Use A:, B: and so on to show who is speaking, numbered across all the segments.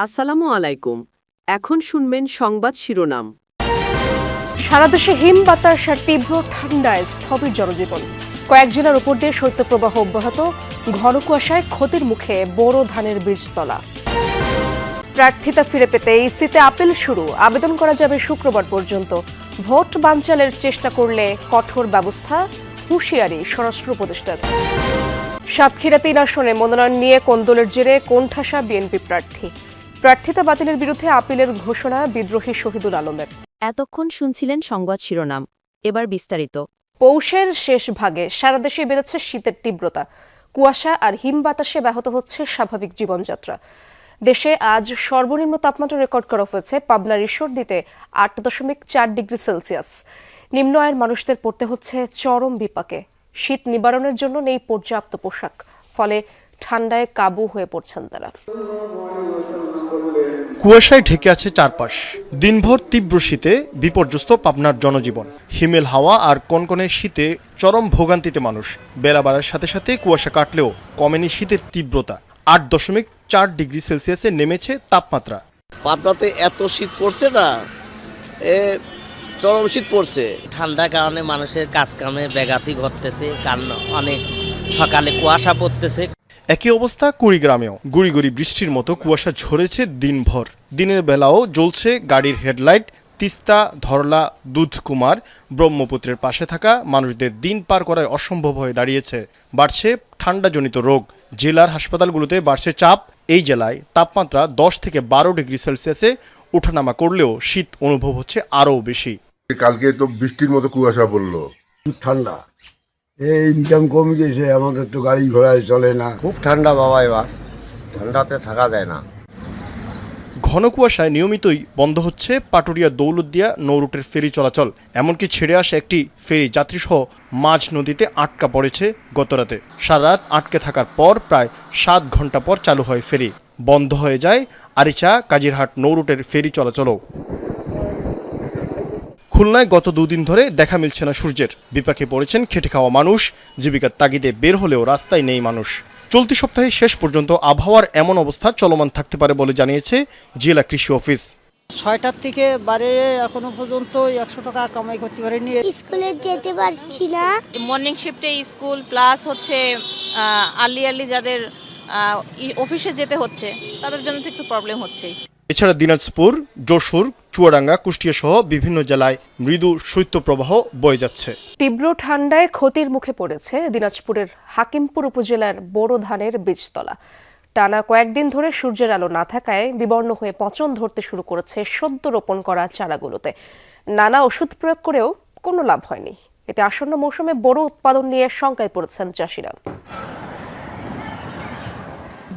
A: আসসালামু আলাইকুম। এখন শুনবেন সংবাদ শিরোনাম।
B: সারা দেশে হিম বাতাস আর তীব্র ঠান্ডায় স্থবির জনজীবন। কয়েক জেলার উপর দিয়ে শৈত্যপ্রবাহ অব্যাহত, ঘন কুয়াশায় ক্ষতির মুখে বোরো ধানের বীজতলা। প্রার্থিতা ফিরে পেতে ইসিতে আপিল শুরু, আবেদন করা যাবে শুক্রবার পর্যন্ত। ভোট বানচালের চেষ্টা করলে কঠোর ব্যবস্থা, হুঁশিয়ারি স্বরাষ্ট্র উপদেষ্টার। সাতক্ষীরা ৩ আসনে মনোনয়ন নিয়ে কোন্দলের জেরে কোণঠাসা বিএনপি প্রার্থী। প্রার্থিতা বাতিলের বিরুদ্ধে আপিলের ঘোষণা বিদ্রোহী শহীদুল আলমের।
C: এতক্ষণ শুনছিলেন সংবাদ শিরোনাম, এবার বিস্তারিত।
B: পৌষের শেষ ভাগে সারা দেশে বেড়েছে শীতের তীব্রতা, কুয়াশা আর হিম বাতাসে ব্যাহত হচ্ছে স্বাভাবিক জীবনযাত্রা। দেশে আজ সর্বনিম্ন তাপমাত্রা রেকর্ড করা হয়েছে পাবনার ঈশ্বরদীতে ৮.৪ ডিগ্রি সেলসিয়াস। নিম্ন আয়ের মানুষদের পড়তে হচ্ছে চরম বিপাকে। শীত নিবারণের জন্য নেই পর্যাপ্ত পোশাক, ফলে ঠান্ডায় কাবু হয়ে পড়ছেন তারা।
D: কুয়াশায় ঢেকে আছে চারপাশ। দিনভর তীব্র শীতে বিপর্যস্ত পাবনার জনজীবন। হিমেল হাওয়া আর কনকনে শীতে চরম ভোগান্তিতে মানুষ। বেলা বাড়ার সাথে সাথে কুয়াশা কাটলেও কমেনি শীতের তীব্রতা। ৮.৪ ডিগ্রি সেলসিয়াসে নেমেছে তাপমাত্রা।
E: পাবনাতে এত শীত পড়ছে না, চরম শীত পড়ছে।
F: ঠান্ডার কারণে মানুষের কাজ কামে ব্যাঘাতি ঘটতেছে, কারণ অনেক সকালে কুয়াশা পড়তেছে।
D: একই অবস্থা কুড়িগ্রামেও। গুড়ি গুড়ি বৃষ্টির মতো কুয়াশা ঝরেছে দিনভর। দিনের বেলাও জ্বলছে গাড়ির হেডলাইট। তিস্তা, ধরলা, দুধকুমার, ব্রহ্মপুত্রের পাশে থাকা মানুষদের দিন পার করায় অসম্ভব হয়ে দাঁড়িয়েছে। বাড়ছে ঠান্ডাজনিত রোগ। জেলার হাসপাতালগুলোতে বাড়ছে চাপ। এই জেলায় তাপমাত্রা 10 থেকে 12 ডিগ্রি সেলসিয়াসে ওঠানামা করলেও শীত অনুভব হচ্ছে আরও বেশি।
G: কালকে তো বৃষ্টির মতো কুয়াশা পড়লো,
H: ঠান্ডা, এই ইনকাম কমে গেছে, আমাদের তো গাড়ি ঘোড়ায় চলে না।
I: খুব ঠান্ডা বাবা, এবার ঠান্ডাতে থাকা যায় না।
D: ঘন কুয়াশায় নিয়মিতই বন্ধ হচ্ছে পাটুরিয়া দৌলতদিয়া নৌরুটের ফেরি চলাচল। এমনকি ছেড়ে আসা একটি ফেরি যাত্রীসহ মাঝ নদীতে আটকা পড়েছে গতরাতে। সারা রাত আটকে থাকার পর প্রায় 7 ঘন্টা পর চালু হয় ফেরি। বন্ধ হয়ে যায় আরিচা কাজিরহাট নৌরুটের ফেরি চলাচলও। খুলনায় গত 2 দিন ধরে দেখা মিলছে না সূর্যের। বিপাকে পড়েছেন খেটে খাওয়া মানুষ। জীবিকার তাগিদে বের হলেও রাস্তায় নেই মানুষ। চলতি সপ্তাহে শেষ পর্যন্ত আবহাওয়ার এমন অবস্থা চলমান থাকতে পারে বলে জানিয়েছে জেলা কৃষি অফিস।
J: 6টার থেকে বারে এখনো পর্যন্ত 100 টাকা কামাই করতে পারিনি।
K: স্কুলে যেতে পারছি না।
L: মর্নিং শিফটে স্কুল প্লাস হচ্ছে আর্লি যাদের অফিসে যেতে হচ্ছে তাদের জন্য তো একটু প্রবলেম হচ্ছে।
D: এছাড়া দিনাজপুর, যশোর, চুয়াডাঙ্গা, কুষ্টিয়া সহ বিভিন্ন জেলায় মৃদু শৈত্যপ্রবাহ বয়ে যাচ্ছে।
B: তীব্র ঠান্ডায় ক্ষতির মুখে পড়েছে দিনাজপুরের হাকিমপুর উপজেলার বোরো ধানের বীজতলা। টানা কয়েকদিন ধরে সূর্যের আলো না থাকায় বিবর্ণ হয়ে পচন ধরতে শুরু করেছে সদ্য রোপণ করা চারাগুলোতে। নানা ওষুধ প্রয়োগ করেও কোনো লাভ হয়নি। এতে আসন্ন মৌসুমে বোরো উৎপাদন নিয়ে শঙ্কায় পড়েছেন চাষিরা।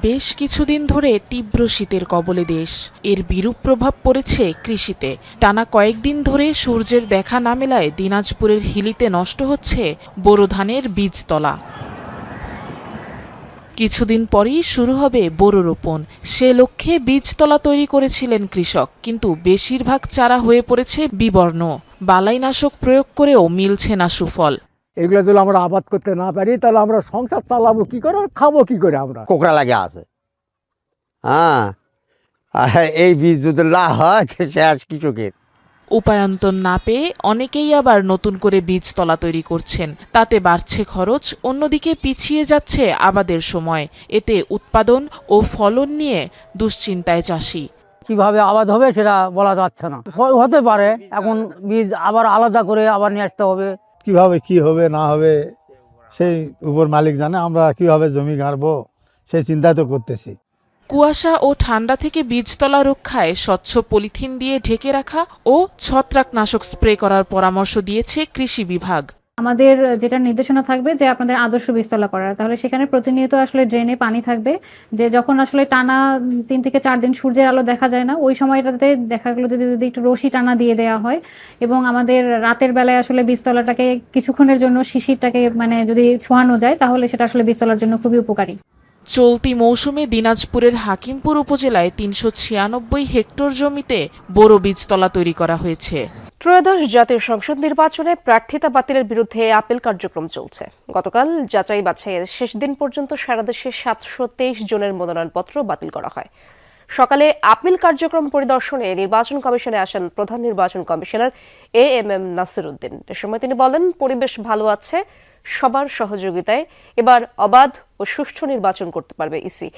M: বেশ কিছুদিন ধরে তীব্র শীতের কবলে দেশ। এর বিরূপ প্রভাব পড়েছে কৃষিতে। টানা কয়েকদিন ধরে সূর্যের দেখা না মেলায় দিনাজপুরের হিলিতে নষ্ট হচ্ছে বোরো ধানের বীজতলা। কিছুদিন পরেই শুরু হবে বোরো রোপণ। সে লক্ষ্যে বীজতলা তৈরি করেছিলেন কৃষক, কিন্তু বেশিরভাগ চারা হয়ে পড়েছে বিবর্ণ। বালাইনাশক প্রয়োগ করেও মিলছে না সুফল।
N: এগুলো যদি আমরা আবাদ করতে না পারি তাহলে আমরা সংসার চালাবো কি করে, খাবো কি করে? আমরা
I: কোকড়া লাগে আছে, হ্যাঁ, এই বীজ যদি না হয় শেষ কৃষকের।
M: উপায়ন্তর না পেয়ে অনেকেই আবার নতুন করে বীজতলা তৈরি করছেন। তাতে বাড়ছে খরচ, অন্যদিকে পিছিয়ে যাচ্ছে আবাদের সময়। এতে উৎপাদন ও ফলন নিয়ে দুশ্চিন্তায় চাষি।
N: কিভাবে আবাদ হবে সেটা বলা যাচ্ছে না। হতে পারে এখন বীজ আবার আলাদা করে আবার নিয়ে আসতে হবে।
O: কিভাবে কি হবে না হবে সেই উপর মালিক জানে। আমরা কিভাবে জমি গাড়বো সেই চিন্তা তো করতেছি।
M: কুয়াশা ও ঠান্ডা থেকে বীজতলা রক্ষায় স্বচ্ছ পলিথিন দিয়ে ঢেকে রাখা ও ছত্রাকনাশক স্প্রে করার পরামর্শ দিয়েছে কৃষি বিভাগ।
P: আমাদের যেটা নির্দেশনা থাকবে যে আপনাদের আদর্শ বীজতলা করার, তাহলে সেখানে প্রতিনিয়ত আসলে ড্রেনে পানি থাকবে, যে যখন আসলে টানা 3 থেকে 4 দিন সূর্যের আলো দেখা যায় না, ওই সময়টাতে দেখা গেলো যদি একটু রশি টানা দিয়ে দেওয়া হয় এবং আমাদের রাতের বেলায় আসলে বীজতলাটাকে কিছুক্ষণের জন্য শিশিরটাকে যদি ছোঁয়ানো যায়, তাহলে সেটা আসলে বীজতলার জন্য খুবই উপকারী।
M: চলতি মৌসুমে দিনাজপুরের হাকিমপুর উপজেলায় 396 হেক্টর জমিতে বোরো বীজতলা তৈরি করা হয়েছে।
B: ত্রয়োদশ জাতীয় সংসদ নির্বাচনে প্রার্থিতা বাতিলের বিরুদ্ধে আপিল কার্যক্রম চলছে। গতকাল যাচাই বাছাইয়ের শেষ দিন পর্যন্ত সারা দেশে 723 জনের মনোনয়নপত্র বাতিল করা হয়। সকালে আপিল কার্যক্রম পরিদর্শনে নির্বাচন কমিশনে আসেন প্রধান নির্বাচন কমিশনার এএমএম নাসির উদ্দিন। এ সময় তিনি বলেন, পরিবেশ ভালো আছে, সবার সহযোগিতায় এবার অবাধ ও সুষ্ঠু নির্বাচন করতে পারবে ইসি।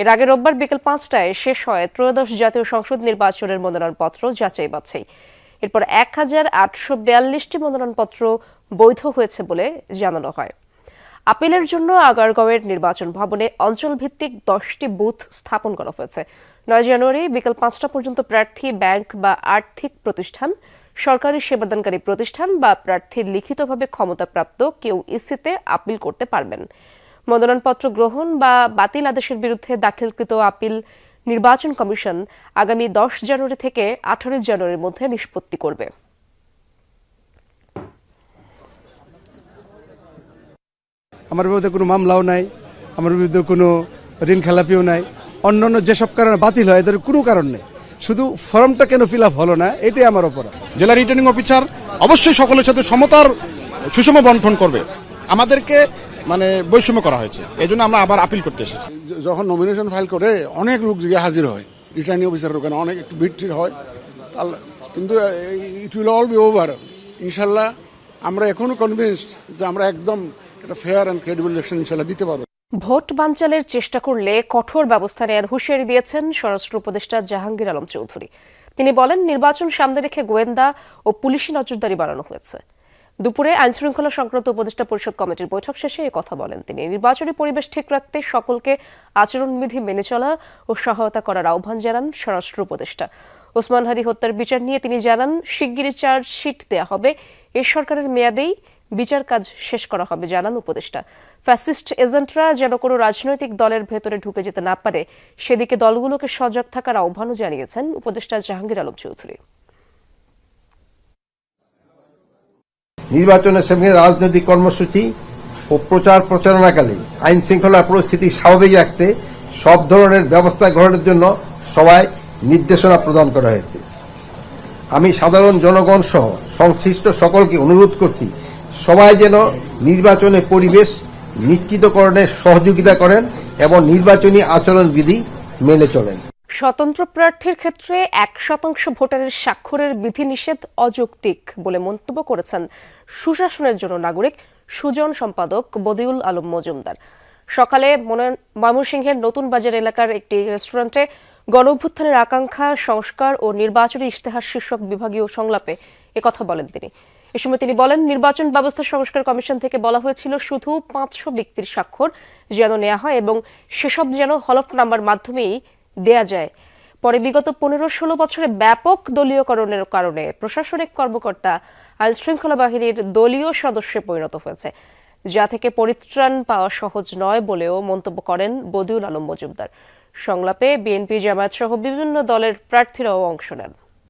B: এর আগে রোববার বিকেল 5টায় শেষ হয় ত্রয়োদশ জাতীয় সংসদ নির্বাচনের মনোনয়নপত্র যাচাই বাছাই। এরপর 1842টি মনোনয়নপত্র বৈধ হয়েছে বলে জানানো হয়। আপিলের জন্য আগারগাঁওয়ের নির্বাচন ভবনে অঞ্চলভিত্তিক 10টি বুথ স্থাপন করা হয়েছে। 9 জানুয়ারি বিকেল 5টা পর্যন্ত প্রার্থী, ব্যাংক বা আর্থিক প্রতিষ্ঠান, সরকারি সেবাদানকারী প্রতিষ্ঠান বা প্রার্থীর লিখিতভাবে ক্ষমতাপ্রাপ্ত কেউ ইসিতে আপিল করতে পারবেন। মনোনয়নপত্র গ্রহণ বা বাতিল আদেশের বিরুদ্ধে দাখিলকৃত আপিল নির্বাচন কমিশন আগামী 10 জানুয়ারি থেকে 18 জানুয়ারির মধ্যে নিষ্পত্তি করবে।
Q: আমার বিরুদ্ধে কোনো মামলাও নাই, আমার বিরুদ্ধে কোনো ঋণ খেলাপিও নাই। অন্যান্য যেসব কারণে বাতিল হয় এদের কোনো কারণ নেই, শুধু ফর্মটা কেন ফিল আপ হলো না এটাই আমার অপরাধ।
D: জেলা রিটার্নিং অফিসার অবশ্যই সকলের সাথে সমতার সুষম বন্টন করবে। আমাদেরকে বৈষম্য করা হয়েছে, এই জন্য আমরা আবার আপিল করতে এসেছি।
R: যখন নমিনেশন ফাইল করে অনেক লোক গিয়ে হাজির হয়, রিটার্নিং অফিসারের ওখানে অনেক একটু ভিড় হয়, কিন্তু it will all be over ইনশাল্লাহ। আমরা এখনো কনভিন্সড যে আমরা একদম একটা ফেয়ার অ্যান্ড ক্রেডিবল ইলেকশন ইনশাল্লাহ দিতে পারবো।
B: ভোট বানচালের চেষ্টা করলে কঠোর ব্যবস্থা নেওয়ার হুঁশিয়ারি দিয়েছেন স্বরাষ্ট্র উপদেষ্টা জাহাঙ্গীর আলম চৌধুরী। তিনি বলেন, নির্বাচন সামনে রেখে গোয়েন্দা ও পুলিশি নজরদারি বাড়ানো হয়েছে। দুপুরে আইনশৃঙ্খলা সংক্রান্ত উপদেষ্টা পরিষদ কমিটির বৈঠক শেষে এই কথা বলেন তিনি। নির্বাচনী পরিবেশ ঠিক রাখতে সকলকে আচরণবিধি মেনে চলা ও সহায়তা করার আহ্বান জানান স্বরাষ্ট্র উপদেষ্টা। ওসমান হাদি হত্যার বিচার নিয়ে তিনি জানান, শিগগিরই চার্জশিট দেয়া হবে, এ সরকারের মেয়াদেই বিচার কাজ শেষ করা হবে জানান উপদেষ্টা। ফ্যাসিস্ট এজেন্টরা যেন কোনো রাজনৈতিক দলের ভেতরে ঢুকে যেতে না পারে সেদিকে দলগুলোকে সজাগ থাকার আহ্বানও জানিয়েছেন উপদেষ্টা জাহাঙ্গীর আলম চৌধুরী।
S: নির্বাচনের সামনে রাজনৈতিক কর্মসূচি ও প্রচারণাকালে আইন শৃঙ্খলা পরিস্থিতি স্বাভাবিক রাখতে সব ধরনের ব্যবস্থা গ্রহণের জন্য সবাই নির্দেশনা প্রদান করা হয়েছে। আমি সাধারণ জনগণ সহ সংশ্লিষ্ট সকলকে অনুরোধ করছি, সবাই যেন নির্বাচনে পরিবেশ নিশ্চিতকরণে সহযোগিতা করেন এবং নির্বাচনী আচরণবিধি মেনে চলেন।
B: স্বতন্ত্র প্রার্থীর ক্ষেত্রে 1% ভোটারের স্বাক্ষরের বিধিনিষেধ অযৌক্তিক বলে মন্তব্য করেছেন সুশাসনের জন্য নাগরিক সুজন সম্পাদক বদিউল আলম মজুমদার। সকালে ময়মনসিংহের নতুন বাজার এলাকার একটি রেস্টুরেন্টে গণঅভ্যুত্থানের আকাঙ্ক্ষা, সংস্কার ও নির্বাচনী ইশতেহার শীর্ষক বিভাগীয় সংলাপে একথা বলেন তিনি। এ সময় তিনি বলেন, নির্বাচন ব্যবস্থা সংস্কার কমিশন থেকে বলা হয়েছিল শুধু 500 ব্যক্তির স্বাক্ষর যেন নেওয়া হয় এবং সেসব যেন হলফনামার মাধ্যমেই দেয়া যায়। পরে বিগত 15-16 বছরে ব্যাপক দলীয়করণের কারণে প্রশাসনিক কর্মকর্তা আইনশৃঙ্খলা বাহিনীর দলীয় সদস্যে পরিণত হয়েছে, যা থেকে পরিত্রাণ পাওয়া সহজ নয় বলেও মন্তব্য করেন বদিউল আলম মজুমদার। সংলাপে বিএনপি, জামায়াত সহ বিভিন্ন দলের প্রার্থীরাও অংশ নেন।